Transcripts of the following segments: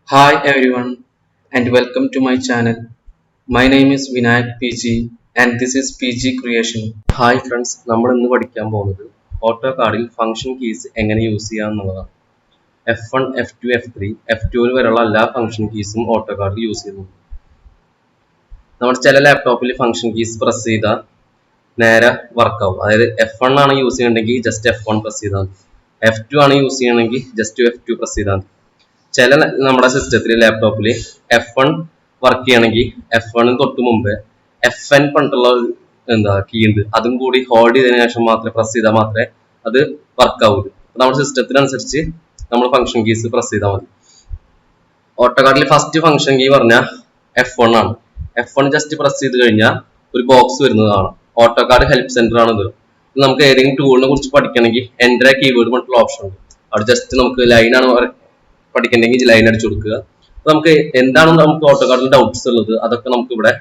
Hi everyone and welcome to my channel. My name is Vinayak PG and this is PG Creation. Hi friends, നമ്മൾ ഇന്ന് പഠിക്കാൻ പോകുന്നത് auto കാർഡിൽ function keys എങ്ങനെ use ചെയ്യാം എന്നുള്ളതാണ്. F1, F2, F3, F2 വരെയുള്ള എല്ലാ ഫംഗ്ഷൻ കീസും ഓട്ടോ കാർഡിൽ യൂസ് ചെയ്യുന്നു. നമ്മുടെ ചില ലാപ്ടോപ്പിൽ ഫംഗ്ഷൻ കീസ് പ്രസ് ചെയ്താൽ നേരെ വർക്കാവും. അതായത് F1 ആണ് യൂസ് ചെയ്യണമെങ്കിൽ ജസ്റ്റ് F1 പ്രസ് ചെയ്താൽ മതി. F2 ആണ് യൂസ് ചെയ്യണമെങ്കിൽ ജസ്റ്റ് F2 പ്രസ് ചെയ്താൽ മതി. ചില നമ്മുടെ സിസ്റ്റത്തിൽ ലാപ്ടോപ്പിൽ F1 വർക്ക് ചെയ്യണമെങ്കിൽ F1 തൊട്ട് മുമ്പേ FN പറഞ്ഞിട്ടുള്ള കീ ഉണ്ട്, അതും കൂടി ഹോൾഡ് ചെയ്തതിനു ശേഷം മാത്രമേ പ്രസ് ചെയ്താൽ മാത്രമേ അത് വർക്ക് ആവുള്ളൂ. നമ്മുടെ സിസ്റ്റത്തിനനുസരിച്ച് നമ്മൾ ഫംഗ്ഷൻ കീസ് പ്രസ് ചെയ്താൽ മതി. ഓട്ടോ കാർഡിൽ ഫസ്റ്റ് ഫംഗ്ഷൻ കീ പറഞ്ഞാൽ F1 ആണ്. F1 ജസ്റ്റ് പ്രസ് ചെയ്ത് കഴിഞ്ഞാൽ ഒരു ബോക്സ് വരുന്നതാണ്. ഓട്ടോ കാർഡ് ഹെൽപ്പ് സെന്റർ ആണിത്. നമുക്ക് ഏതെങ്കിലും ടൂളിനെ കുറിച്ച് പഠിക്കണമെങ്കിൽ എൻ്റർ കീവേഡ് പറഞ്ഞിട്ടുള്ള ഓപ്ഷൻ ഉണ്ട്. അവിടെ ജസ്റ്റ് നമുക്ക് ലൈനാണ് പഠിക്കണമെങ്കിൽ ലൈൻ അടിച്ചു കൊടുക്കുക. നമുക്ക് എന്താണ് നമുക്ക് ഓട്ടോ കാർഡിൽ ഡൗട്ട്സ് ഉള്ളത് അതൊക്കെ നമുക്ക് ഇവിടെ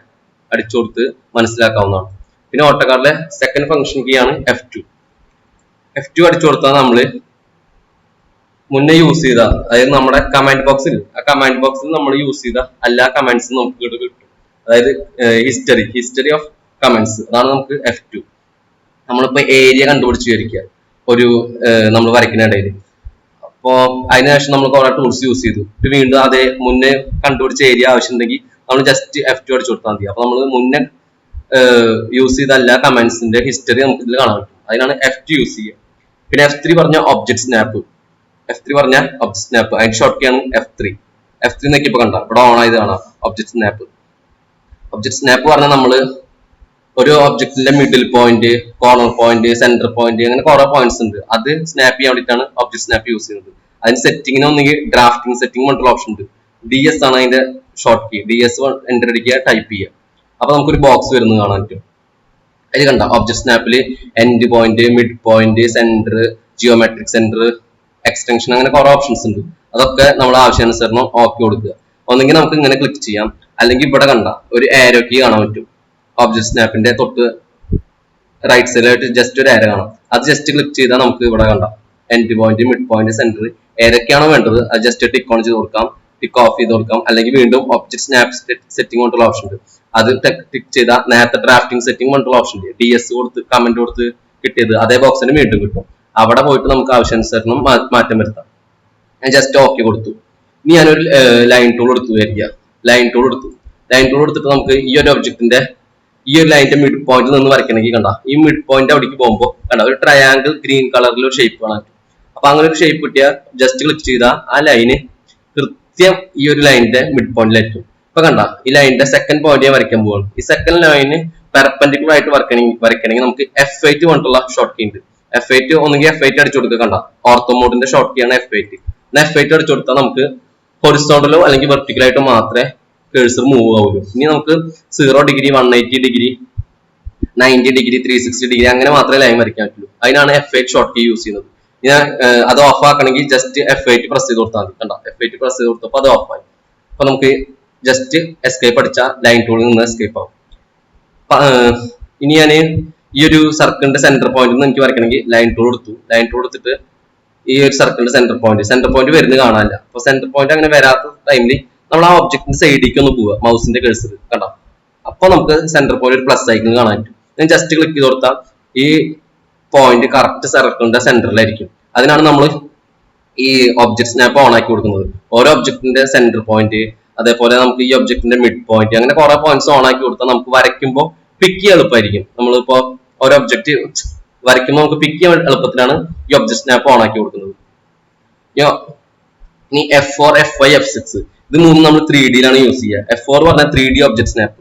അടിച്ചു കൊടുത്ത് മനസ്സിലാക്കാവുന്നതാണ്. പിന്നെ ഓട്ടോ കാർഡിലെ സെക്കൻഡ് ഫംഗ്ഷൻ കീ ആണ് F2 അടിച്ചു കൊടുത്താൽ നമ്മൾ മുന്നേ യൂസ് ചെയ്ത, അതായത് നമ്മുടെ കമാൻഡ് ബോക്സിൽ ആ കമാൻഡ് ബോക്സിൽ നമ്മൾ യൂസ് ചെയ്ത എല്ലാ കമാൻഡ്സും നമുക്ക് ഇവിടെ കിട്ടും. അതായത് ഹിസ്റ്ററി ഓഫ് കമാൻഡ്സ്, അതാണ് നമുക്ക് F2. നമ്മളിപ്പോ ഏരിയ കണ്ടുപിടിച്ച് വരിക ഒരു നമ്മൾ വരയ്ക്കുന്ന ഇടയിൽ. അപ്പോൾ അതിനുശേഷം നമ്മൾ കുറെ ടൂൾസ് യൂസ് ചെയ്തു. വീണ്ടും അതേ മുന്നേ കണ്ടുപിടിച്ച ഏരിയ ആവശ്യമുണ്ടെങ്കിൽ നമ്മൾ ജസ്റ്റ് F2 അടിച്ചു കൊടുത്താൽ മതി. അപ്പൊ നമ്മൾ മുന്നേ യൂസ് ചെയ്ത എല്ലാ കമാൻഡ്സിന്റെ ഹിസ്റ്ററി നമുക്ക് ഇതിൽ കാണാൻ പറ്റും. അതിനാണ് F2 യൂസ് ചെയ്യുക. പിന്നെ F3 പറഞ്ഞ ഒബ്ജക്ട് സ്നാപ്പ്. അതിന്റെ ഷോർട്ട് കീ ആണ് F3 നോക്കിയപ്പോ കണ്ട ഇവിടെ ഓൺ ആയത് കാണാം. ഒബ്ജക്ട് സ്നാപ്പ് പറഞ്ഞാൽ നമ്മള് ഒരു ഒബ്ജക്റ്റിന്റെ middle point, corner point, centre point, അങ്ങനെ കുറെ പോയിന്റ്സ് ഉണ്ട്. അത് സ്നാപ്പ് ചെയ്യാൻ വേണ്ടിയിട്ടാണ് ഒബ്ജക്ട് സ്നാപ്പ് യൂസ് ചെയ്യുന്നത്. അതിന് സെറ്റിങ്ങിന് ഒന്നെങ്കിൽ ഡ്രാഫ്റ്റിംഗ് സെറ്റിംഗ് പറഞ്ഞിട്ടുള്ള ഓപ്ഷൻ ഉണ്ട്. DS ആണ് അതിന്റെ ഷോർട്ട് കീ. DS എൻ്റർ അടിക്കുക, ടൈപ്പ് ചെയ്യുക. അപ്പൊ നമുക്കൊരു ബോക്സ് വരുന്നത് കാണാൻ പറ്റും. അതിൽ കണ്ട ഒബ്ജക്ട് സ്നാപ്പിൽ end point, mid point, centre, geometric centre, extension, അങ്ങനെ കുറെ ഓപ്ഷൻസ് ഉണ്ട്. അതൊക്കെ നമ്മൾ ആവശ്യാനുസരണം ഓക്കെ കൊടുക്കുക. ഒന്നെങ്കിൽ നമുക്ക് ഇങ്ങനെ ക്ലിക്ക് ചെയ്യാം, അല്ലെങ്കിൽ ഇവിടെ കണ്ട ഒരു ആരോ കീ കാണാൻ പറ്റും. ഒബ്ജക്ട് സ്നാപ്പിന്റെ തൊട്ട് റൈറ്റ് സൈഡിലായിട്ട് ജസ്റ്റ് ഒരു ആരോ കാണാം. അത് ജസ്റ്റ് ക്ലിക്ക് ചെയ്താൽ നമുക്ക് ഇവിടെ കണ്ട end point, mid point, centre ഏതൊക്കെയാണോ വേണ്ടത് അത് ജസ്റ്റ് ടിക്ക് ഓൺ ചെയ്ത് കൊടുക്കാം, ടിക്ക് ഓഫ് ചെയ്ത് കൊടുക്കാം. അല്ലെങ്കിൽ വീണ്ടും ഒബ്ജക്ട് സ്നാപ്പ് സെറ്റിംഗ് കൊണ്ടുള്ള ഓപ്ഷൻ ഉണ്ട്. അത് ടിക്ക് ചെയ്താൽ നേരത്തെ ഡ്രാഫ്റ്റിംഗ് സെറ്റിംഗ് കൊണ്ടുള്ള ഓപ്ഷൻ ഉണ്ട്. DS കൊടുത്ത് കമന്റ് കൊടുത്ത് കിട്ടിയത് അതേ ബോക്സിന് വീണ്ടും കിട്ടും. അവിടെ പോയിട്ട് നമുക്ക് ആവശ്യാനുസരണം മാറ്റം വരുത്താം. ഞാൻ ജസ്റ്റ് ഓക്കെ കൊടുത്തു. ഇനി ഞാനൊരു ലൈൻ ടൂൾ എടുത്തു. ലൈൻ ടൂൾ എടുത്തിട്ട് നമുക്ക് ഈ ഒരു ഒബ്ജക്റ്റിന്റെ ഈ ഒരു ലൈനിന്റെ മിഡ് പോയിന്റ് നിന്ന് വരയ്ക്കണമെങ്കിൽ കണ്ട ഈ മിഡ് പോയിന്റ് അവിടേക്ക് പോകുമ്പോൾ കണ്ട ഒരു ട്രയാങ്കിൾ ഗ്രീൻ കളറിൽ ഒരു ഷേപ്പ് കാണാൻ പറ്റും. അപ്പൊ അങ്ങനെ ഒരു ഷേപ്പ് കിട്ടിയാൽ ജസ്റ്റ് ക്ലിക്ക് ചെയ്താൽ ആ ലൈന് കൃത്യം ഈ ഒരു ലൈനിന്റെ മിഡ് പോയിന്റിലായിരിക്കും. ഇപ്പൊ കണ്ട ഈ ലൈനിന്റെ സെക്കൻഡ് പോയിന്റ് ഞാൻ വരയ്ക്കാൻ പോവാണ്. ഈ സെക്കൻഡ് ലൈന് പെർപെൻഡിക്കുലർ ആയിട്ട് വരയ്ക്കണമെങ്കിൽ നമുക്ക് F8 കൊണ്ടുള്ള ഷോർട്ട് കീ ഉണ്ട്. F8 ഒന്നെങ്കിൽ F8 അടിച്ചു കൊടുക്കുക. കണ്ട ഓർത്തോ മോഡിന്റെ ഷോർട്ട് കീ ആണ് F8. F8 അടിച്ചു കൊടുത്താൽ നമുക്ക് ഹൊറിസോണ്ടലോ അല്ലെങ്കിൽ വെർട്ടിക്കലായിട്ടോ മാത്രമേ കേഴ്സർ മൂവ് ആവുള്ളൂ. ഇനി നമുക്ക് 0 ഡിഗ്രി, 180 ഡിഗ്രി, 90 ഡിഗ്രി, 360 ഡിഗ്രി അങ്ങനെ മാത്രമേ ലൈൻ വരയ്ക്കാൻ പറ്റുള്ളൂ. അതിനാണ് F8 ഷോർട്ട് കീ യൂസ് ചെയ്യുന്നത്. ഞാൻ അത് ഓഫ് ആക്കണമെങ്കിൽ ജസ്റ്റ് F8 പ്രസ് ചെയ്ത് കൊടുത്താൽ മതി. കണ്ട F8 പ്രസ് ചെയ്ത് കൊടുത്തപ്പോൾ അത് ഓഫ് ആയി. അപ്പൊ നമുക്ക് ജസ്റ്റ് എസ്കേപ്പ് അടിച്ചാൽ ലൈൻ ടൂളിൽ നിന്ന് എസ്കേപ്പ് ആവും. ഇനി ഞാൻ ഈ ഒരു സർക്കിളിന്റെ സെന്റർ പോയിന്റ് എനിക്ക് വരയ്ക്കണമെങ്കിൽ ലൈൻ ടൂൾ എടുത്തിട്ട് ഈ ഒരു സർക്കിളിന്റെ സെന്റർ പോയിന്റ് വരുന്നത് കാണാനില്ല. അപ്പൊ സെന്റർ പോയിന്റ് അങ്ങനെ വരാത്ത ടൈമിൽ നമ്മൾ ആ ഒബ്ജക്റ്റിന്റെ സൈഡിലേക്ക് ഒന്ന് പോവുക, മൗസിന്റെ കേഴ്സർ കണ്ട. അപ്പൊ നമുക്ക് സെന്റർ പോയിന്റ് ഒരു പ്ലസ് ഐക്കൺ കാണാൻ പറ്റും. ഞാൻ ജസ്റ്റ് ക്ലിക്ക് ചെയ്ത് കൊടുത്താൽ ഈ പോയിന്റ് കറക്റ്റ് സർക്കിളിന്റെ സെന്ററിലായിരിക്കും. അതിനാണ് നമ്മൾ ഈ ഒബ്ജക്ട് സ്നാപ്പ് ഓൺ ആക്കി കൊടുക്കുന്നത്. ഓരോ ഒബ്ജക്റ്റിന്റെ സെന്റർ പോയിന്റ്, അതേപോലെ നമുക്ക് ഈ ഒബ്ജക്റ്റിന്റെ മിഡ് പോയിന്റ്, അങ്ങനെ കുറെ പോയിന്റ്സ് ഓൺ ആക്കി കൊടുത്താൽ നമുക്ക് വരയ്ക്കുമ്പോൾ പിക്ക് ചെയ്യാൻ എളുപ്പമായിരിക്കും. നമ്മളിപ്പോ ഓരോ ഒബ്ജക്റ്റ് വരയ്ക്കുമ്പോൾ നമുക്ക് പിക്ക് ചെയ്യാൻ എളുപ്പത്തിലാണ് ഈ ഒബ്ജക്ട് സ്നാപ്പ് ഓൺ ആക്കി കൊടുക്കുന്നത്. ഇനി F4, F5, F6 ഇത് മൂന്നും നമ്മൾ 3D യിലാണ് യൂസ് ചെയ്യുക. F4 പറഞ്ഞാൽ 3D ഒബ്ജക്ട് സ്നാപ്പ്.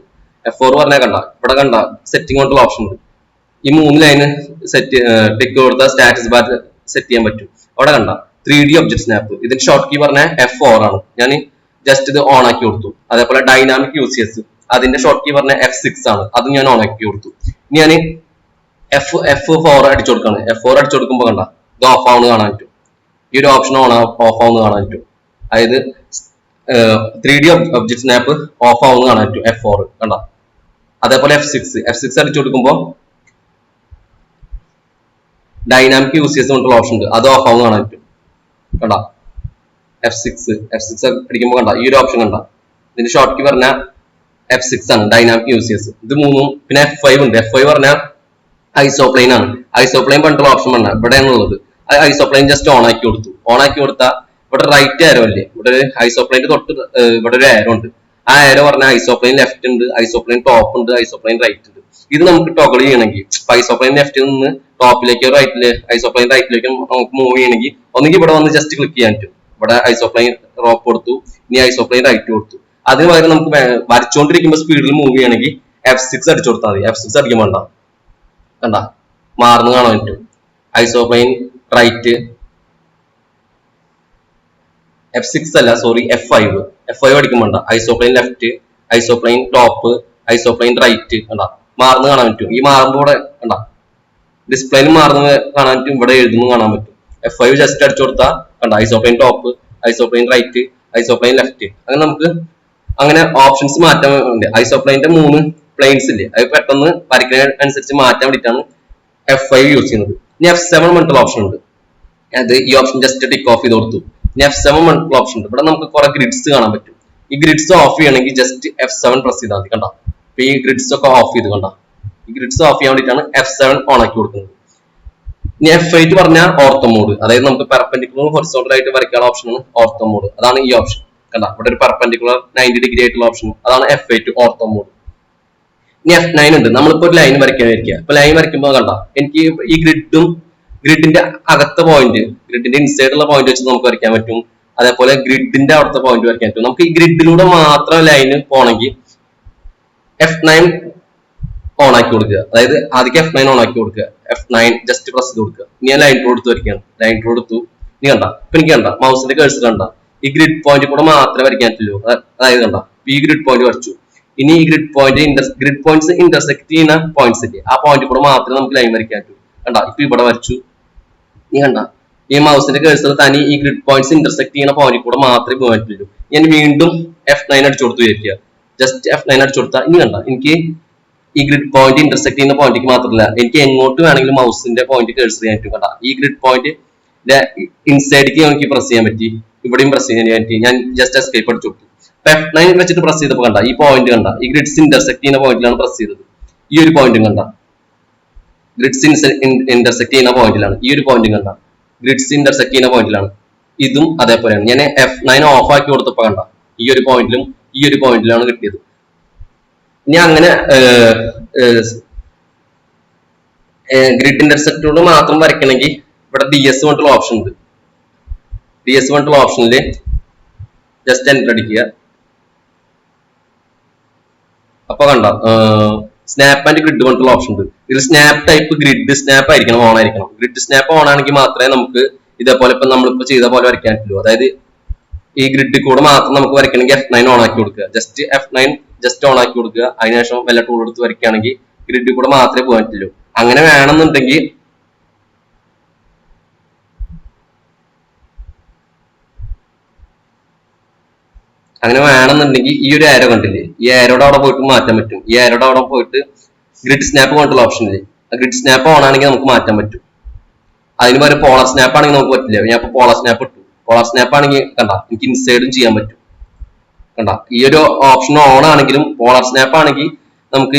F4 പറഞ്ഞാൽ കണ്ട ഇവിടെ കണ്ട സെറ്റിംഗ് കൊണ്ടുള്ള ഓപ്ഷൻ ഉണ്ട്. ഈ 3 ലൈന് ടിക്ക് കൊടുത്താൽ സ്റ്റാറ്റസ് ബാർ സെറ്റ് ചെയ്യാൻ പറ്റും. അവിടെ കണ്ട 3D ഒബ്ജക്ട് സ്നാപ്പ്. ഇതിന്റെ ഷോർട്ട് കീ പറഞ്ഞാൽ F4 ആണ്. ഞാൻ ജസ്റ്റ് ഇത് ഓൺ ആക്കി കൊടുത്തു. അതേപോലെ ഡൈനാമിക് UCS അതിന്റെ ഷോർട്ട് കീ പറഞ്ഞാൽ F6 ആണ്. അതും ഞാൻ ഓൺ ആക്കി കൊടുത്തു. ഇനി ഞാൻ F4 അടിച്ചു കൊടുക്കാണ്. F4 അടിച്ചു കൊടുക്കുമ്പോൾ കണ്ട ഇത് ഓഫ് ആവുന്നത് കാണാൻ പറ്റും. ഈ ഒരു ഓപ്ഷൻ ഓഫ് ആവുന്നത് കാണാൻ പറ്റും. അതായത് 3D ഒബ്ജക്ട് സ്നാപ്പ് ഓഫ് ആവുന്നത് കാണാൻ പറ്റും F4 കണ്ട. അതേപോലെ F6 അടിച്ചു കൊടുക്കുമ്പോൾ ഡൈനാമിക് UCS കൊണ്ടുള്ള ഓപ്ഷൻ ഉണ്ട്, അത് ഓഫ് ആവുന്നത് കാണാൻ പറ്റും കണ്ട. F6 അടിക്കുമ്പോൾ കണ്ട ഈ ഒരു ഓപ്ഷൻ കണ്ട, ഇതിന്റെ ഷോർട്ട് കീ പറഞ്ഞാൽ F6 ആണ്, ഡൈനാമിക് യൂസേഴ്സ്. ഇത് മൂന്നും. പിന്നെ F5 ഉണ്ട്. F5 പറഞ്ഞാൽ ഐസോപ്ലെയിൻ ആണ്. ഐസോപ്ലെയിൻ പറഞ്ഞിട്ടുള്ള ഓപ്ഷൻ പറഞ്ഞ ഇവിടെയാണുള്ളത്. ഐസോപ്ലെയിൻ ജസ്റ്റ് ഓൺ ആക്കി കൊടുത്തു. ഓൺ ആക്കി കൊടുത്താൽ ഇവിടെ റൈറ്റ് ആരോ അല്ലേ, ഇവിടെ ഒരു ഐസോപ്ലെയിന്റെ തൊട്ട് ഇവിടെ ഒരു ആരോ ഉണ്ട്. ആ ആരോ പറഞ്ഞാൽ ഐസോപ്ലെയിൻ ലെഫ്റ്റ് ഉണ്ട്, ഐസോപ്ലെയിൻ ടോപ്പ് ഉണ്ട്, ഐസോപ്ലെയിൻ റൈറ്റ് ഉണ്ട്. ഇത് നമുക്ക് ടോഗിൾ ചെയ്യണമെങ്കിൽ ഐസോപ്ലെയിൻ ലെഫ്റ്റിൽ നിന്ന് ടോപ്പിലേക്കോ റൈറ്റില് ഐസോപ്ലെയിൻ റൈറ്റിലേക്കോ നമുക്ക് മൂവ് ചെയ്യണമെങ്കിൽ ഒന്നെങ്കിൽ ഇവിടെ വന്ന് ജസ്റ്റ് ക്ലിക്ക് ചെയ്യാൻ പറ്റും. ഇവിടെ ഐസോപ്ലെയിൻ റോപ്പ് കൊടുത്തു, ഇനി ഐസോപ്ലെയിൻ റൈറ്റ് കൊടുത്തു. അതിന് പകരം നമുക്ക് വരച്ചുകൊണ്ടിരിക്കുമ്പോൾ സ്പീഡിൽ മൂവ് ചെയ്യണമെങ്കിൽ F6 അടിച്ചു കൊടുത്താൽ മതി. F6 അടിക്കുമ്പോൾ വേണ്ട കണ്ട മാറുന്നു കാണാൻ പറ്റും. ഐസോപ്ലെയിൻ റൈറ്റ് F6 അല്ല സോറി F5 അടിക്കുമ്പോൾ ഐസോപ്ലെയിൻ ലെഫ്റ്റ്, ഐസോപ്ലെയിൻ ടോപ്പ്, ഐസോപ്ലെയിൻ റൈറ്റ് കണ്ട മാറുന്നു കാണാൻ പറ്റും. ഈ മാറുമ്പോൾ ഇവിടെ കണ്ട ഡിസ്പ്ലേയിൽ മാറുന്ന കാണാൻ പറ്റും, ഇവിടെ എഴുതുന്നു കാണാൻ പറ്റും. F5 ജസ്റ്റ് അടിച്ചു കൊടുത്താൽ കണ്ട ഐസോപ്ലെയിൻ ടോപ്പ്, ഐസോപ്ലെയിൻ റൈറ്റ്, ഐസോപ്ലെയിൻ ലെഫ്റ്റ്. അങ്ങനെ നമുക്ക് അങ്ങനെ ഓപ്ഷൻസ് മാറ്റാൻ വേണ്ടി ഐസോപ്ലെയിന്റെ 3 പ്ലെയിൻസ് ഇല്ലേ, അത് പെട്ടെന്ന് വരയ്ക്കുന്ന അനുസരിച്ച് മാറ്റാൻ വേണ്ടിയിട്ടാണ് F5 യൂസ് ചെയ്യുന്നത്. ഇനി F7 പറഞ്ഞിട്ടുള്ള ഓപ്ഷൻ ഉണ്ട്. അത് ഈ ഓപ്ഷൻ ജസ്റ്റ് ടിക്ക് ഓഫ് ചെയ്ത് കൊടുത്തു. ഇനി F7 പറഞ്ഞിട്ടുള്ള ഓപ്ഷൻ ഉണ്ട്. ഇവിടെ നമുക്ക് കുറെ ഗ്രിഡ്സ് കാണാൻ പറ്റും. ഈ ഗ്രിഡ്സ് ഓഫ് ചെയ്യണമെങ്കിൽ ജസ്റ്റ് F7 പ്രസ് ചെയ്താൽ മതി. കണ്ട അപ്പൊ ഈ ഗ്രിഡ്സ് ഒക്കെ ഓഫ് ചെയ്ത് കണ്ട ഈ ഗ്രിഡ്സ് ഓഫ് ചെയ്യാൻ വേണ്ടിയിട്ടാണ് F7 ഓൺ ആക്കി കൊടുക്കുന്നത്. ഇനി F8 പറഞ്ഞാൽ ഓർത്തോ മോഡ്, അതായത് നമുക്ക് പെർപെൻഡിക്കുലർ ഹൊറിസോണ്ടൽ ആയിട്ട് വരയ്ക്കാനുള്ള ഓപ്ഷനാണ് ഓർത്തോ മോഡ്. അതാണ് ഈ ഓപ്ഷൻ കണ്ട ഇവിടെ ഒരു പെർപെൻഡിക്കുലർ 90 ഡിഗ്രി ആയിട്ടുള്ള ഓപ്ഷൻ, അതാണ് F8 ഓർത്തോ മോഡ്. ഇനി F9 ഉണ്ട്. നമ്മളിപ്പോ ഒരു ലൈൻ വരയ്ക്കാനിരിക്കുക. ഇപ്പൊ ലൈൻ വരയ്ക്കുമ്പോൾ കണ്ട എനിക്ക് ഈ ഗ്രിഡിന്റെ അകത്തെ പോയിന്റ്, ഗ്രിഡിന്റെ ഇൻസൈഡുള്ള പോയിന്റ് വെച്ച് നമുക്ക് വരയ്ക്കാൻ പറ്റും. അതേപോലെ ഗ്രിഡിന്റെ അവിടുത്തെ പോയിന്റ് വരയ്ക്കാൻ പറ്റും. നമുക്ക് ഈ ഗ്രിഡിലൂടെ മാത്രം ലൈന് പോണെങ്കിൽ F9 ഓൺ ആക്കി കൊടുക്കുക. അതായത് ആദ്യം F9 ഓൺ ആക്കി കൊടുക്കുക. F9 ജസ്റ്റ് പ്രസ് ചെയ്ത് കൊടുക്കുക. ഇനി ഞാൻ ലൈൻ കൊടുത്ത് വരയ്ക്കുകയാണ്. ലൈൻ കൊടുത്തു. ഇനി കണ്ട ഇപ്പൊ എനിക്ക് കണ്ട മൗസിന്റെ കേഴ്സർ കണ്ട ഈ ഗ്രിഡ് പോയിന്റ് കൂടെ മാത്രമേ വരയ്ക്കാൻ പറ്റുള്ളൂ. അതായത് കണ്ട ഈ ഗ്രിഡ് പോയിന്റ് വരച്ചു. ഇനി ഈ ഗ്രിഡ് പോയിന്റ്സ് ഇന്റർസെക്ട് ചെയ്യുന്ന പോയിന്റ്സ് ഇല്ലേ, ആ പോയിന്റ് കൂടെ മാത്രമേ നമുക്ക് ലൈൻ വരയ്ക്കാൻ പറ്റൂ. കണ്ട ഇപ്പൊ ഇവിടെ വരച്ചു. നീ കണ്ട ഈ മൗസിന്റെ കേഴ്സർ തനി ഈ ഗ്രിഡ് പോയിന്റ്സ് ഇന്റർസെക്ട് ചെയ്യുന്ന പോയിന്റ് കൂടെ മാത്രമേ പോകാൻ പറ്റുള്ളൂ. ഞാൻ വീണ്ടും F9 അടിച്ചു കൊടുത്തു വിചാരിക്കുക. ജസ്റ്റ് F9 അടിച്ചു കൊടുത്താൽ ഇനി കണ്ട എനിക്ക് ഈ ഗ്രിഡ് പോയിന്റ് ഇന്റർസെക്ട് ചെയ്യുന്ന പോയിന്റിക്ക് മാത്രമല്ല എനിക്ക് എങ്ങോട്ട് വേണമെങ്കിലും മൗസിന്റെ പോയിന്റ് കേഴ്സർ ചെയ്യാൻ പറ്റും. കണ്ട ഈ ഗ്രിഡ് പോയിന്റ് ഇൻസൈഡിലേക്ക് എനിക്ക് പ്രസ് ചെയ്യാൻ പറ്റി, ഇവിടെയും പ്രസ് ചെയ്യാൻ പറ്റി. ഞാൻ ജസ്റ്റ് എസ്കേപ്പ് അടിച്ചു കൊടുത്തു. F9 വെച്ചിട്ട് പ്രസ് ചെയ്തപ്പോൾ കണ്ട ഈ പോയിന്റ് കണ്ട ഈ ഗ്രിഡ്സ് ഇന്റർസെക്ട് ചെയ്യുന്ന പോയിന്റിലാണ് പ്രസ് ചെയ്തത്. ഈ ഒരു പോയിന്റും കണ്ട ഗ്രിഡ്സ് ഇന്റർസെക്ട് ചെയ്യുന്ന പോയിന്റിലാണ്. ഈ ഒരു പോയിന്റും കണ്ട ഗ്രിഡ്സ് ഇന്റർസെക്ട് ചെയ്യുന്ന പോയിന്റിലാണ്. ഇതും അതേപോലെയാണ്. ഞാൻ F9 ഓഫ് ആക്കി കൊടുത്തപ്പോൾ കണ്ട ഈ ഒരു പോയിന്റിലും ഈ ഒരു പോയിന്റിലാണ് കിട്ടിയത്. ഇനി അങ്ങനെ ഗ്രിഡ് ഇന്റർസെക്ടോട് മാത്രം വരയ്ക്കണമെങ്കിൽ ഇവിടെ DS പറഞ്ഞിട്ടുള്ള ഓപ്ഷൻ ഉണ്ട്. DS പറഞ്ഞിട്ടുള്ള ഓപ്ഷനിൽ ജസ്റ്റ് എന്റർ അടിക്കുക. അപ്പൊ കണ്ട സ്നാപ്പ് ആൻഡ് ഗ്രിഡ് പറഞ്ഞിട്ടുള്ള ഓപ്ഷൻ ഉണ്ട്. ഇത് സ്നാപ്പ് ടൈപ്പ് ഗ്രിഡ് സ്നാപ്പ് ആയിരിക്കണം, ഓൺ ആയിരിക്കണം. ഗ്രിഡ് സ്നാപ്പ് ഓൺ ആണെങ്കിൽ മാത്രമേ നമുക്ക് ഇതേപോലെ ഇപ്പൊ നമ്മളിപ്പോ ചെയ്ത പോലെ വരയ്ക്കാൻ പറ്റുള്ളൂ. അതായത് ഈ ഗ്രിഡ് കൂടെ മാത്രം നമുക്ക് വരയ്ക്കണമെങ്കിൽ F9 ഓൺ ആക്കി കൊടുക്കുക. ജസ്റ്റ് F9 ജസ്റ്റ് ഓൺ ആക്കി കൊടുക്കുക. അതിനുശേഷം വല്ല ടൂൾ എടുത്ത് വരയ്ക്കുകയാണെങ്കിൽ ഗ്രിഡ് കൂടെ മാത്രമേ പോകാൻ പറ്റുള്ളൂ. അങ്ങനെ വേണമെന്നുണ്ടെങ്കിൽ ഈ ഒരു ആരോ കണ്ടില്ലേ, ഈ ആരോടെ അവിടെ പോയിട്ട് മാറ്റാൻ പറ്റും. ഈ ആരോടെ അവിടെ പോയിട്ട് ഗ്രിഡ് സ്നാപ്പ് കൊണ്ടുള്ള ഓപ്ഷനില്ലേ, ഗ്രിഡ് സ്നാപ്പ് ഓൺ ആണെങ്കിൽ നമുക്ക് മാറ്റാൻ പറ്റും. അതിന് പകരം പോളർ സ്നാപ്പ് ആണെങ്കിൽ നമുക്ക് പറ്റില്ല. ഞാൻ ഇപ്പൊ പോളർ സ്നാപ്പ് ഇട്ടു. പോളർ സ്നാപ്പ് ആണെങ്കിൽ കണ്ട എനിക്ക് ഇൻസൈഡും ചെയ്യാൻ പറ്റും. കണ്ട ഈ ഒരു ഓപ്ഷൻ ഓൺ ആണെങ്കിലും പോളർ സ്നാപ്പ് ആണെങ്കിൽ നമുക്ക്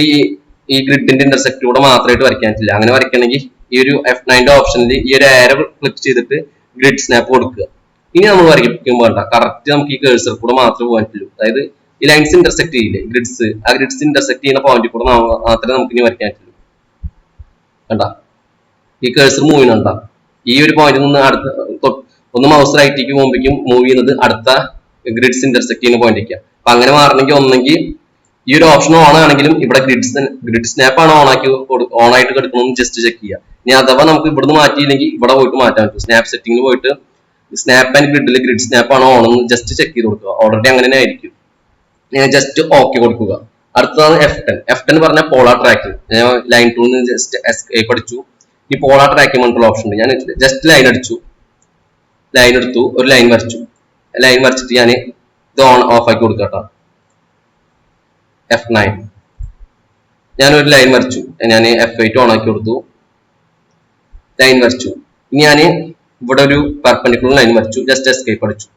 ഈ ഗ്രിഡിന്റെ ഇന്റർസെക്ടൂടെ മാത്രമായിട്ട് വരയ്ക്കാൻ പറ്റില്ല. അങ്ങനെ വരയ്ക്കണമെങ്കിൽ ഈ ഒരു F9 ഓപ്ഷനിൽ ഈ ഒരു ആരോ ക്ലിക്ക് ചെയ്തിട്ട് ഗ്രിഡ് സ്നാപ്പ് കൊടുക്കുക. ഇനി നമ്മൾ വരയ്ക്കുമ്പോൾ വേണ്ട കറക്റ്റ് നമുക്ക് ഈ കേഴ്സർ കൂടെ മാത്രമേ പോകാൻ പറ്റുള്ളൂ. അതായത് ഈ ലൈൻസ് ഇന്റർസെക്ട് ചെയ്യില്ലേ ഗ്രിഡ്സ്, ആ ഗ്രിഡ്സ് ഇന്റർസെക്ട് ചെയ്യുന്ന പോയിന്റ് കൂടെ മാത്രമേ നമുക്ക് ഇനി വരയ്ക്കാൻ പറ്റുള്ളൂ. കണ്ട ഈ കേഴ്സർ മൂവ് ചെയ്യുന്നുണ്ട ഈ ഒരു പോയിന്റിൽ നിന്ന് അടുത്ത ഒന്ന് മൗസ് റൈറ്റിലേക്ക് പോകുമ്പോഴേക്കും മൂവ് ചെയ്യുന്നത് അടുത്ത ഗ്രിഡ്സ് ഇന്റർസെക്ട് ചെയ്യുന്ന പോയിന്റിലേക്കാണ്. അപ്പൊ അങ്ങനെ മാറണമെങ്കിൽ ഒന്നെങ്കിൽ ഈ ഒരു ഓപ്ഷൻ ഓൺ ആണെങ്കിലും ഇവിടെ ഗ്രിഡ് സ്നാപ്പ് ആണ് ഓൺ ആയിട്ട് കിടക്കണമെന്ന് ജസ്റ്റ് ചെക്ക് ചെയ്യുക. ഇനി അഥവാ നമുക്ക് ഇവിടുന്ന് മാറ്റിയില്ലെങ്കിൽ ഇവിടെ പോയിട്ട് മാറ്റാൻ പറ്റും. സ്നാപ്പ് സെറ്റിംഗിൽ പോയിട്ട് സ്നാപ്പ് ആൻഡ് ഗ്രിഡിൽ ഗ്രിഡ് സ്നാപ്പ് ആണോ ഓൺ എന്ന് ജസ്റ്റ് ചെക്ക് ചെയ്ത് കൊടുക്കുക. ഓൾറെഡി അങ്ങനെ തന്നെ ആയിരിക്കും. ഞാൻ ജസ്റ്റ് ഓക്കെ കൊടുക്കുക. അടുത്തതാണ് F10 പറഞ്ഞാൽ പോളാർ ട്രാക്കിംഗ്. ഞാൻ ലൈൻ ടൂൾ നിന്ന് ജസ്റ്റ് എസ്കേപ്പ് അടിച്ചു. ഈ പോളാർ ട്രാക്കിംഗ് പറഞ്ഞിട്ടുള്ള ഓപ്ഷൻ ഉണ്ട്. ഞാൻ ജസ്റ്റ് ലൈൻ അടിച്ചു, ലൈൻ എടുത്തു, ഒരു ലൈൻ വരച്ചു. ലൈൻ വരച്ചിട്ട് ഞാൻ ഇത് ഓഫ് ആക്കി കൊടുക്കുക കേട്ടോ. F9 ഞാനൊരു ലൈൻ വരച്ചു. ഞാൻ F8 ഓൺ ആക്കി കൊടുത്തു, ലൈൻ വരച്ചു. ഇനി ഞാൻ ഇവിടെ ഒരു പെർപെൻഡിക്കുലർ ലൈൻ വരച്ചു, ജസ്റ്റ് എസ്കേപ്പ് അടിച്ചു.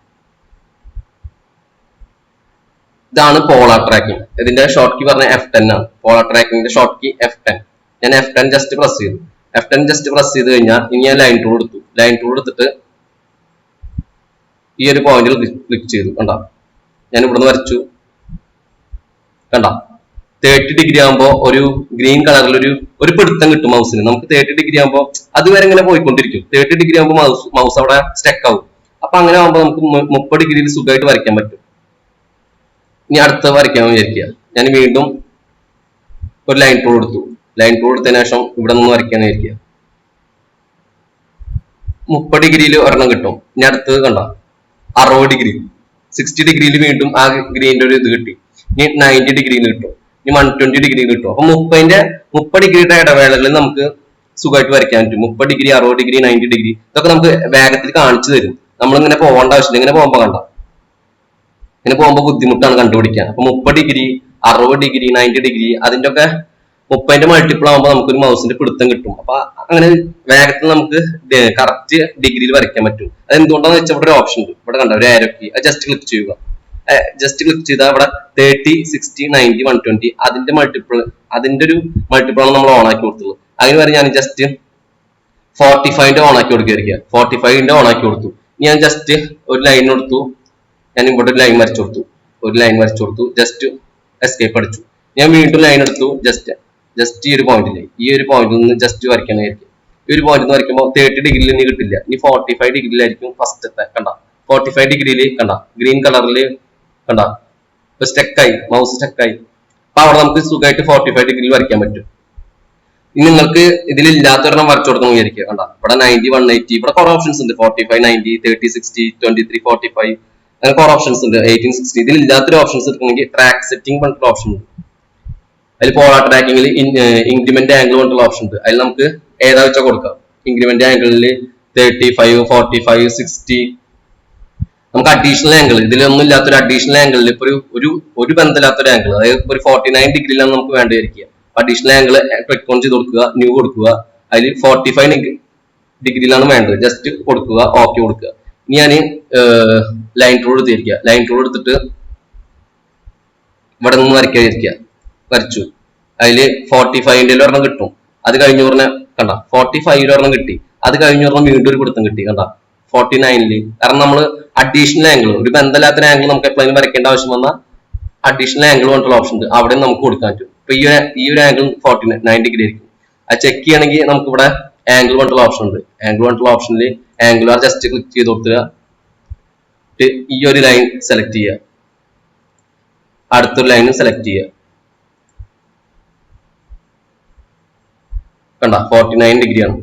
ഇതാണ് പോളാർ ട്രാക്കിംഗ്. ഇതിന്റെ ഷോർട്ട് കീ പറഞ്ഞ F10 ആണ്. പോളാർ ട്രാക്കിംഗിന്റെ ഷോർട്ട് കീ F10. ഞാൻ F10 ജസ്റ്റ് പ്രസ് ചെയ്തു. F10 ജസ്റ്റ് പ്രസ് ചെയ്ത് കഴിഞ്ഞാൽ ഇനി ഞാൻ ലൈൻ ടൂൾ എടുത്തു. ലൈൻ ടൂൾ എടുത്തിട്ട് ഈ ഒരു പോയിന്റിൽ ക്ലിക്ക് ചെയ്തു. കണ്ട, ഞാൻ ഇവിടുന്ന് വരച്ചു. കണ്ട, 30 ഡിഗ്രി ആകുമ്പോൾ ഒരു ഗ്രീൻ കളറിൽ ഒരു പിടുത്തം കിട്ടും മൗസിന്. നമുക്ക് 30 ഡിഗ്രി ആകുമ്പോൾ അതുവരെ ഇങ്ങനെ പോയിക്കൊണ്ടിരിക്കും. 30 ഡിഗ്രി ആകുമ്പോൾ മൗസ് അവിടെ സ്റ്റക്ക് ആവും. അപ്പൊ അങ്ങനെ ആകുമ്പോൾ നമുക്ക് 30 ഡിഗ്രിയിൽ സുഖമായിട്ട് വരയ്ക്കാൻ പറ്റും. ഇനി അടുത്ത വരയ്ക്കാൻ വിചാരിക്കുക. ഞാൻ വീണ്ടും ഒരു ലൈൻ ടൂൾ എടുത്തു. ലൈൻ ടൂൾ എടുത്തതിനു ശേഷം ഇവിടെ നിന്ന് വരയ്ക്കാൻ വിചാരിക്കുക. 30 ഡിഗ്രിയിൽ ഒരെണ്ണം കിട്ടും. ഇനി അടുത്തത് കണ്ട 60 ഡിഗ്രി, 60 ഡിഗ്രിയിൽ വീണ്ടും ആ ഗ്രീനിന്റെ ഒരു ഇത് കിട്ടി. ഇനി 90 ഡിഗ്രിയിൽ കിട്ടും. ഇനി 120 ഡിഗ്രിയിൽ കിട്ടും. അപ്പൊ 30 ഡിഗ്രിയുടെ ഇടവേളകളിൽ നമുക്ക് സുഖമായിട്ട് വരയ്ക്കാൻ പറ്റും. 30 ഡിഗ്രി, 60 ഡിഗ്രി, 90 ഡിഗ്രി ഇതൊക്കെ നമുക്ക് വേഗത്തിൽ കാണിച്ചു തരും. നമ്മളിങ്ങനെ പോകേണ്ട ആവശ്യമില്ല. ഇങ്ങനെ പോകുമ്പോ കണ്ട, ഇങ്ങനെ പോകുമ്പോൾ ബുദ്ധിമുട്ടാണ് കണ്ടുപിടിക്കാൻ. അപ്പൊ 30 ഡിഗ്രി, 60 ഡിഗ്രി, 90 ഡിഗ്രി അതിന്റെ ഒക്കെ 30ന്റെ മൾട്ടിപ്പിൾ ആകുമ്പോൾ നമുക്കൊരു മൗസിന്റെ പിടുത്തം കിട്ടും. അപ്പൊ അങ്ങനെ വേഗത്തിൽ നമുക്ക് കറക്റ്റ് ഡിഗ്രിയിൽ വരയ്ക്കാൻ പറ്റും. അത് എന്തുകൊണ്ടാന്ന് വെച്ചാൽ ഇവിടെ ഒരു ഓപ്ഷൻ ഉണ്ട്. ഇവിടെ കണ്ട ഒരു ആരോ കീ, അത് ജസ്റ്റ് ക്ലിക്ക് ചെയ്യുക. ജസ്റ്റ് ക്ലിക്ക് ചെയ്താൽ ഇവിടെ 30, 60, 90, 120 അതിന്റെ ഒരു മൾട്ടിപ്പിൾ ആണ് നമ്മൾ ഓൺ ആക്കി കൊടുത്തുള്ളൂ. അതിന് വരെ ഞാൻ ജസ്റ്റ് 45ന്റെ ഓൺ ആക്കി കൊടുക്കുകയായിരിക്കാം. 45ന്റെ ഓൺ ആക്കി കൊടുത്തു. ഞാൻ ജസ്റ്റ് ഒരു ലൈൻ കൊടുത്തു. ഞാൻ ഇവിടെ ഒരു ലൈൻ വരച്ചു കൊടുത്തു. ജസ്റ്റ് എസ്കേപ്പ് അടിച്ചു. ഞാൻ വീണ്ടും ലൈൻ എടുത്തു. ജസ്റ്റ് ഈ ഒരു പോയിന്റിൽ നിന്ന് ജസ്റ്റ് വരയ്ക്കാനായിരിക്കും. ഈ ഒരു പോയിന്റ് വരയ്ക്കുമ്പോൾ 30 ഡിഗ്രിയിൽ ഇനി കിട്ടില്ല. ഇനി 45 ഡിഗ്രിയിലായിരിക്കും ഫസ്റ്റത്തെ. കണ്ട, 45 ഡിഗ്രിയിൽ കണ്ട ഗ്രീൻ കളറിൽ കണ്ട സ്റ്റക്കായി, മൗസ് സ്റ്റക്കായി. അപ്പൊ അവിടെ നമുക്ക് സുഖമായിട്ട് 45 ഡിഗ്രിയിൽ വരയ്ക്കാൻ പറ്റും. ഇനി നിങ്ങൾക്ക് ഇതിലില്ലാത്തൊരെണ്ണം വരച്ചു കൊടുക്കണം വിചാരിക്കുക. കണ്ട, ഇവിടെ 90, 180 ഇവിടെ കുറെ ഓപ്ഷൻസ് ഉണ്ട്. 45, 90, 30, 60, 23, 45 അങ്ങനെ കുറെ ഓപ്ഷൻസ് ഉണ്ട്. 18, 60 ഇതിൽ ഇല്ലാത്തൊരു ഓപ്ഷൻസ് എടുക്കണമെങ്കിൽ ട്രാക്ക് സെറ്റിംഗ് പറഞ്ഞിട്ടുള്ള ഓപ്ഷൻ ഉണ്ട്. അതിൽ പോളാർ ട്രാക്കിംഗിൽ ഇൻക്രിമെന്റ് ആംഗിൾ പറഞ്ഞിട്ടുള്ള ഓപ്ഷൻ ഉണ്ട്. അതിൽ നമുക്ക് ഏതാ വെച്ചാൽ കൊടുക്കാം. ഇൻക്രിമെന്റ് ആംഗിളിൽ 35, 45, 60 നമുക്ക് അഡീഷണൽ ആംഗിൾ, ഇതിലൊന്നും ഇല്ലാത്തൊരു അഡീഷണൽ ആംഗിളിൽ ഇപ്പൊ ഒരു ബന്ധമില്ലാത്തൊരു ആംഗിൾ, അതായത് ഒരു 49 ഡിഗ്രിയിലാണ് നമുക്ക് വേണ്ടിയിരിക്കുക. അഡീഷണൽ ആംഗിൾ ക്ലിക്ക് ഓൺ ചെയ്ത് കൊടുക്കുക, ന്യൂ കൊടുക്കുക. അതിൽ 45 ഡിഗ്രിയിലാണ് വേണ്ടത്. ജസ്റ്റ് കൊടുക്കുക, ഓക്കെ കൊടുക്കുക. ഇനി ഞാൻ ലൈൻ ടൂൾ എടുത്തിരിക്കുക. ലൈൻ ടൂൾ എടുത്തിട്ട് ഇവിടെ നിന്ന് വരയ്ക്കാതിരിക്കുക. വരച്ചു. അതിൽ 45ന്റെ ഒരെണ്ണം കിട്ടും. അത് കഴിഞ്ഞു പറഞ്ഞാൽ കണ്ട 45 ഒരെണ്ണം കിട്ടി. അത് കഴിഞ്ഞു പറഞ്ഞാൽ വീണ്ടും ഒരു പിടുത്തം കിട്ടി. കണ്ട 49ല്. കാരണം നമ്മൾ അഡീഷണൽ ആംഗിൾ, ഒരു ബന്ധമില്ലാത്ത ആംഗിൾ നമുക്ക് എപ്പോഴും വരയ്ക്കേണ്ട ആവശ്യം വന്നാൽ അഡീഷണൽ ആംഗിൾ പറഞ്ഞിട്ടുള്ള ഓപ്ഷൻ ഉണ്ട്. അവിടെ നമുക്ക് കൊടുക്കാൻ പറ്റും. ഇപ്പൊ ഈ ഒരു ആംഗിൾ 49 ഡിഗ്രി ആയിരിക്കും. അത് ചെക്ക് ചെയ്യണമെങ്കിൽ നമുക്ക് ഇവിടെ ആംഗിൾ പറഞ്ഞിട്ടുള്ള ഓപ്ഷൻ ഉണ്ട്. ആംഗിൾ പറഞ്ഞിട്ടുള്ള ഓപ്ഷനിൽ ആംഗുലാർ ജസ്റ്റ് ക്ലിക്ക് ചെയ്ത് കൊടുക്കുക. ഈ ഒരു ലൈൻ സെലക്ട് ചെയ്യുക. അടുത്തൊരു ലൈനും സെലക്ട് ചെയ്യുക. കണ്ട 49 ഡിഗ്രിയാണ്.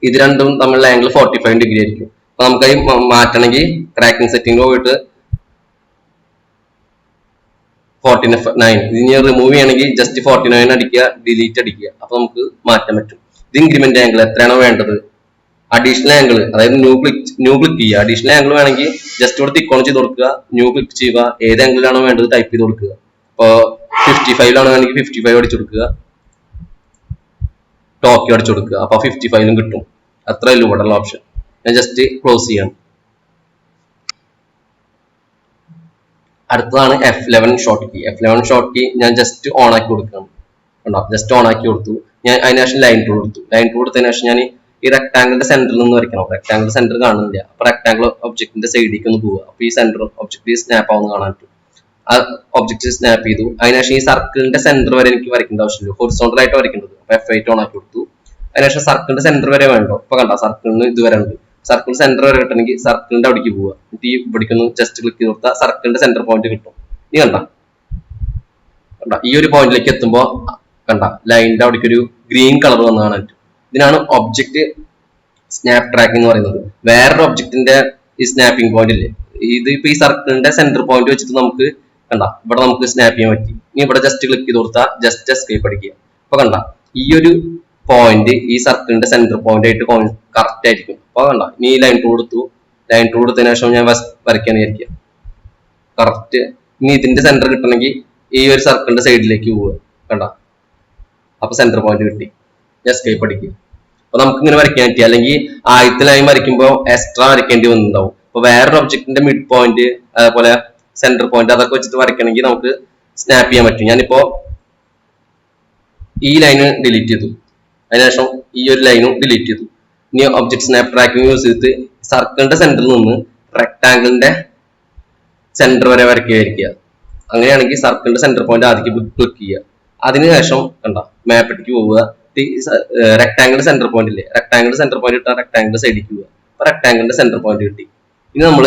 ഇത് രണ്ടും തമ്മിലുള്ള ആംഗിൾ 45 ഡിഗ്രി ആയിരിക്കും. അപ്പൊ നമുക്ക് മാറ്റണമെങ്കിൽ ട്രാക്കിംഗ് സെറ്റിംഗ് പോയിട്ട് 49 ഇതിന് റിമൂവ് ചെയ്യണമെങ്കിൽ ജസ്റ്റ് 49 അടിക്കുക, ഡിലീറ്റ് അടിക്കുക. അപ്പൊ നമുക്ക് മാറ്റാൻ പറ്റും. ഇത് ഇൻക്രിമെന്റ് ആംഗിൾ എത്രയാണോ വേണ്ടത്. അഡീഷണൽ ആംഗിൾ, അതായത് ന്യൂ ക്ലിക്ക് ചെയ്യുക. അഡീഷണൽ ആംഗിൾ വേണമെങ്കിൽ ജസ്റ്റ് ഇവിടെ ടിക്ക് ഓൺ ചെയ്ത് കൊടുക്കുക, ന്യൂ ക്ലിക്ക് ചെയ്യുക. ഏത് ആംഗിളിലാണോ വേണ്ടത് ടൈപ്പ് ചെയ്ത് കൊടുക്കുക. ഇപ്പൊ 55 വേണമെങ്കിൽ 55 അടിച്ചു കൊടുക്കുക, ടോക്കി അടിച്ചു കൊടുക്കുക. അപ്പൊ 55 കിട്ടും. അത്രയല്ല ഇവിടെയുള്ള ഓപ്ഷൻ. ഞാൻ ജസ്റ്റ് ക്ലോസ് ചെയ്യണം. അടുത്തതാണ് F11 short key. F11 short key ഞാൻ ജസ്റ്റ് ഓൺ ആക്കി കൊടുക്കണം. ജസ്റ്റ് ഓൺ ആക്കി കൊടുത്തു. ഞാൻ അതിനുശേഷം ലൈൻ ടൂൾ കൊടുത്തു. ലൈൻ ടൂൾ കൊടുത്തതിനു ശേഷം ഞാൻ ഈ റെക്ടാംഗിളിന്റെ സെന്ററിൽ നിന്ന് വരയ്ക്കണം. റെക്ടാംഗിൾ സെന്റർ കാണുന്നില്ല. അപ്പൊ റെക്ടാംഗിൾ ഒബ്ജക്റ്റിന്റെ സൈഡിലേക്ക് ഒന്ന് പോവുക. അപ്പൊ ഈ സെന്റർ ഒബ്ജക്റ്റ് സ്നാപ്പ് ആവുന്ന കാണാൻ പറ്റും. ആ ഒബ്ജക്റ്റ് സ്നാപ്പ് ചെയ്തു. അതിനുശേഷം ഈ സർക്കിളിന്റെ സെന്റർ വരെ എനിക്ക് വരയ്ക്കേണ്ട ആവശ്യമില്ല. ഹൊറിസോണ്ടൽ ആയിട്ട് വരയ്ക്കേണ്ടത്. അപ്പൊ F8 ഓൺ ആക്കി കൊടുത്തു. അതിനുശേഷം സർക്കിളിന്റെ സെന്റർ വരെ വേണ്ടോ. ഇപ്പൊ കണ്ട സർക്കിളിന് ഇതുവരെ ഉണ്ട്. സർക്കിൾ സെന്റർ വരെ കിട്ടണമെങ്കിൽ സർക്കിളിന്റെ അവിടേക്ക് പോവുക. എന്നിട്ട് ഈ ഇവിടേക്കൊന്ന് ജസ്റ്റ് ക്ലിക്ക് ചെയ്ത് കൊടുത്താൽ സർക്കിളിന്റെ സെന്റർ പോയിന്റ് കിട്ടും. നീ കണ്ട ഈ ഒരു പോയിന്റിലേക്ക് എത്തുമ്പോ കണ്ട ലൈനിന്റെ അവിടേക്ക് ഒരു ഗ്രീൻ കളർ വന്ന് കാണാൻ പറ്റും. ഇതിനാണ് ഒബ്ജക്റ്റ് സ്നാപ്പ് ട്രാക്കിംഗ് എന്ന് പറയുന്നത്. വേറൊരു ഒബ്ജക്റ്റിന്റെ ഈ സ്നാപ്പിംഗ് പോയിന്റ് ഇല്ലേ, ഇത് ഇപ്പൊ ഈ സർക്കിളിന്റെ സെന്റർ പോയിന്റ് വെച്ചിട്ട് നമുക്ക് കണ്ട ഇവിടെ നമുക്ക് സ്നാപ്പ് ചെയ്യാൻ പറ്റി. ഇനി ഇവിടെ ജസ്റ്റ് ക്ലിക്ക് ചെയ്ത് കൊടുത്താൽ ജസ്റ്റ് എസ്കേപ്പ് അടിക്കുക. അപ്പൊ കണ്ട ഈ ഒരു പോയിന്റ് ഈ സർക്കിളിന്റെ സെന്റർ പോയിന്റ് ആയിട്ട് കറക്റ്റ് ആയിരിക്കും. അപ്പൊ കണ്ട ഇനി ഈ ലൈൻ ടൂൾ കൊടുത്തു. ലൈൻ ടൂൾ കൊടുത്തതിനു ശേഷം ഞാൻ വരയ്ക്കാൻ വിചാരിക്കുക. കറക്റ്റ് ഇനി ഇതിന്റെ സെന്റർ കിട്ടണമെങ്കിൽ ഈ ഒരു സർക്കിളിന്റെ സൈഡിലേക്ക് പോവുക. കണ്ട അപ്പൊ സെന്റർ പോയിന്റ് കിട്ടി. എസ്കേപ്പ് അടിക്കുക. അപ്പൊ നമുക്ക് ഇങ്ങനെ വരയ്ക്കാൻ പറ്റി. അല്ലെങ്കിൽ ആദ്യത്തെ ലൈൻ വരയ്ക്കുമ്പോൾ എക്സ്ട്രാ വരയ്ക്കേണ്ടി വന്നിട്ടുണ്ടാവും. അപ്പൊ വേറൊരു ഒബ്ജക്റ്റിന്റെ മിഡ് പോയിന്റ്, അതേപോലെ സെന്റർ പോയിന്റ് അതൊക്കെ വെച്ചിട്ട് വരയ്ക്കണമെങ്കിൽ നമുക്ക് സ്നാപ്പ് ചെയ്യാൻ പറ്റും. ഞാനിപ്പോ ഈ ലൈന് ഡിലീറ്റ് ചെയ്തു, അതിനുശേഷം ഈ ഒരു ലൈനും ഡിലീറ്റ് ചെയ്തു. ഇനി ഒബ്ജക്ട് സ്നാപ്പ് ട്രാക്കിംഗ് യൂസ് ചെയ്തിട്ട് സർക്കിളിന്റെ സെന്ററിൽ നിന്ന് റെക്ടാങ്കിളിന്റെ സെന്റർ വരെ വരയ്ക്കുക. അങ്ങനെയാണെങ്കിൽ സർക്കിളിന്റെ സെന്റർ പോയിന്റ് ആദ്യം ക്ലിക്ക് ചെയ്യുക. അതിനുശേഷം കണ്ട മാപ്പിലേക്ക് പോവുക. റെക്ടാങ്കിൾ സെന്റർ പോയിന്റ് ഇല്ലേ, റെക്ടാങ്കിൾ സെന്റർ പോയിന്റ് ഇട്ടാൽ റെക്ടാങ്കിൾ സൈഡിലേക്ക് പോവുക. അപ്പൊ റെക്ടാങ്കിളിന്റെ സെന്റർ പോയിന്റ് കിട്ടി. ഇനി നമ്മൾ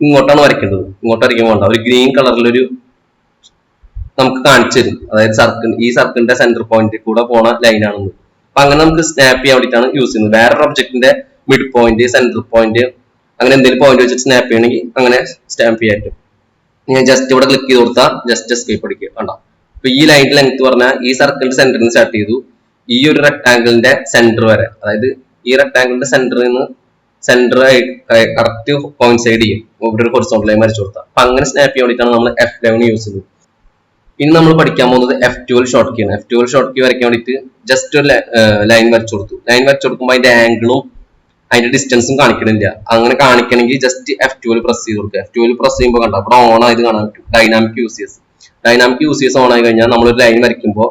ഇങ്ങോട്ടാണ് വരയ്ക്കേണ്ടത്. ഇങ്ങോട്ട് വരയ്ക്കാൻ വേണ്ട, ഒരു ഗ്രീൻ കളറിലൊരു നമുക്ക് കാണിച്ചു തരും, അതായത് ഈ സർക്കിളിന്റെ സെന്റർ പോയിന്റ് കൂടെ പോണ ലൈനാണെന്ന്. അപ്പൊ അങ്ങനെ നമുക്ക് സ്നാപ്പ് ചെയ്യാൻ വേണ്ടിയിട്ടാണ് യൂസ് ചെയ്യുന്നത്. വേറൊരു ഒബ്ജക്റ്റിന്റെ മിഡ് പോയിന്റ്, സെന്റർ പോയിന്റ്, അങ്ങനെ എന്തെങ്കിലും പോയിന്റ് വെച്ചിട്ട് സ്നാപ്പ് ചെയ്യണമെങ്കിൽ അങ്ങനെ സ്റ്റാമ്പ് ചെയ്യാൻ പറ്റും. ഞാൻ ജസ്റ്റ് ഇവിടെ ക്ലിക്ക് ചെയ്ത് കൊടുത്താൽ ജസ്റ്റ് എസ്കേപ്പ് അടിക്കുക. കണ്ടോ, അപ്പൊ ഈ ലൈനിന്റെ ലെങ്ത് പറഞ്ഞാൽ ഈ സർക്കിളിന്റെ സെന്ററിൽ നിന്ന് സ്റ്റാർട്ട് ചെയ്തു ഈ ഒരു റെക്ടാങ്കിളിന്റെ സെന്റർ വരെ, അതായത് ഈ റെക്ടാങ്കിളിന്റെ സെന്ററിൽ നിന്ന് സെന്റർ കറക്റ്റ് കോയിൻസൈഡ് ചെയ്യും ഇവിടെ ഒരു ഹൊറിസോണ്ടൽ ലൈൻ വരച്ചു കൊടുത്താൽ. അപ്പൊ അങ്ങനെ സ്നാപ്പ് ചെയ്യാൻ വേണ്ടിയിട്ടാണ് നമ്മൾ F11 യൂസ് ചെയ്യുന്നത്. ഇനി നമ്മൾ പഠിക്കാൻ പോകുന്നത് F12 ഷോർട്ട് കീ ആണ്. F12 ഷോർട്ട് കീ വരയ്ക്കാൻ വേണ്ടിയിട്ട് ജസ്റ്റ് ഒരു ലൈൻ വരച്ചു കൊടുത്തു. ലൈൻ വരച്ചു കൊടുക്കുമ്പോൾ അതിന്റെ ആംഗിളും അതിന്റെ ഡിസ്റ്റൻസും കാണിക്കണില്ല. അങ്ങനെ കാണിക്കണമെങ്കിൽ ജസ്റ്റ് F12 പ്രസ് ചെയ്ത് കൊടുക്കുക. F12 പ്രസ് ചെയ്യുമ്പോൾ കണ്ട ഇവിടെ ഓൺ ആയത് കാണാൻ പറ്റും. ഡൈനാമിക് യൂസിയേഴ്സ് ഓൺ ആയി കഴിഞ്ഞാൽ നമ്മളൊരു ലൈൻ വരയ്ക്കുമ്പോൾ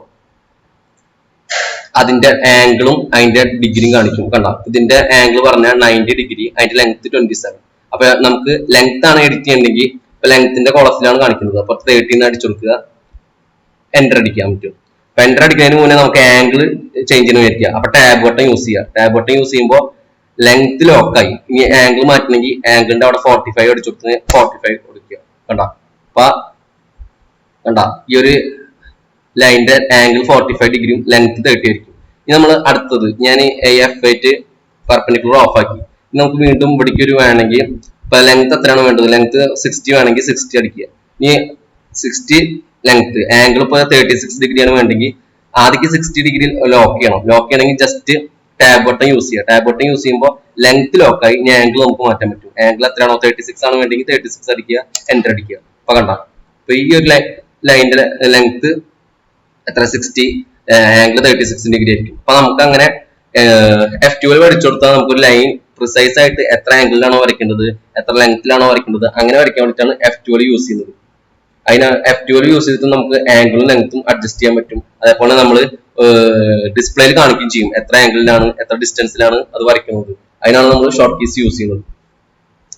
അതിന്റെ ആംഗിളും അതിന്റെ ഡിഗ്രിയും കാണിക്കും. കണ്ട, ഇതിന്റെ ആംഗിൾ പറഞ്ഞാൽ 90 ഡിഗ്രി, അതിന്റെ ലെങ്ത് 27. അപ്പൊ നമുക്ക് ലെങ്ത് ആണ് എഡിറ്റ് ചെയ്യണമെങ്കിൽ ഇപ്പൊ ലെങ്ത്തിന്റെ കോളത്തിലാണ് കാണിക്കുന്നത്. അപ്പൊ 13 അടിച്ചു കൊടുക്കുക, എന്റർ അടിക്കാൻ പറ്റും. അപ്പൊ എന്റർ അടിക്കുന്നതിന് മുന്നേ നമുക്ക് ആംഗിൾ ചേഞ്ചിന് വരിക. അപ്പൊ ടാബ് ബട്ടൺ യൂസ് ചെയ്യുക. ടാബ് ബട്ടൺ യൂസ് ചെയ്യുമ്പോൾ ലെങ്ത് ലോക്കായി. ഇനി ആംഗിൾ മാറ്റണമെങ്കിൽ ആംഗിളിന്റെ അവിടെ 45 അടിച്ചു കൊടുത്ത് 45 കൊടുക്കുക. കണ്ട, അപ്പൊ കണ്ട ഈ ഒരു ലൈനിന്റെ ആംഗിൾ 45 ഡിഗ്രിയും ലെങ്ത് 30 ആയിരിക്കും. ഇനി നമ്മൾ അടുത്തത് ഞാൻ F8 പെർപെൻഡിക്കുലർ ഓഫ് ആക്കി. നമുക്ക് വീണ്ടും ഇവിടേക്ക് ഒരു വേണമെങ്കിൽ ഇപ്പൊ ലെങ്ത് എത്രയാണ് വേണ്ടത്, ലെങ്ത് 60 വേണമെങ്കിൽ 60 അടിക്കുക. ഇനി 60 ലെങ്ത്, ആംഗിൾ ഇപ്പൊ 36 ഡിഗ്രിയാണ് വേണ്ടെങ്കിൽ ആദ്യം 60 ഡിഗ്രി ലോക്ക് ചെയ്യണം. ലോക്ക് ചെയ്യണമെങ്കിൽ ജസ്റ്റ് ടാബ് ബട്ടൺ യൂസ് ചെയ്യുക. ടാബ് ബട്ടൺ യൂസ് ചെയ്യുമ്പോൾ ലെങ്ത് ലോക്കായി. ഇനി ആംഗിൾ നമുക്ക് മാറ്റാൻ പറ്റും. ആംഗിൾ എത്രയാണോ 36 ആണ് വേണ്ടെങ്കിൽ 36 അടിക്കുക, എന്റർ അടിക്കുക. അപ്പൊ കണ്ട, അപ്പൊ ഈ ഒരു ലൈനിന്റെ ലെങ്ത് എത്ര 60, ആംഗിൾ 36 ഡിഗ്രി ആയിരിക്കും. അപ്പൊ നമുക്ക് അങ്ങനെ F12 വരച്ചു കൊടുത്താൽ നമുക്കൊരു ലൈൻ പ്രിസൈസ് ആയിട്ട് എത്ര ആംഗിളിലാണോ വരയ്ക്കേണ്ടത്, എത്ര ലെങ്ത്തിലാണോ വരയ്ക്കേണ്ടത്, അങ്ങനെ വരയ്ക്കാൻ വേണ്ടിയിട്ടാണ് F12 യൂസ് ചെയ്യുന്നത്. അതിന് F12 യൂസ് ചെയ്തിട്ട് നമുക്ക് ആംഗിളും ലെങ്ത്തും അഡ്ജസ്റ്റ് ചെയ്യാൻ പറ്റും. അതേപോലെ നമ്മൾ ഡിസ്പ്ലേയിൽ കാണിക്കുകയും ചെയ്യും എത്ര ആംഗിളിലാണ് എത്ര ഡിസ്റ്റൻസിലാണ് അത് വരയ്ക്കുന്നത്. അതിനാണ് നമ്മൾ ഷോർട്ട് കീസ് യൂസ് ചെയ്യുന്നത്.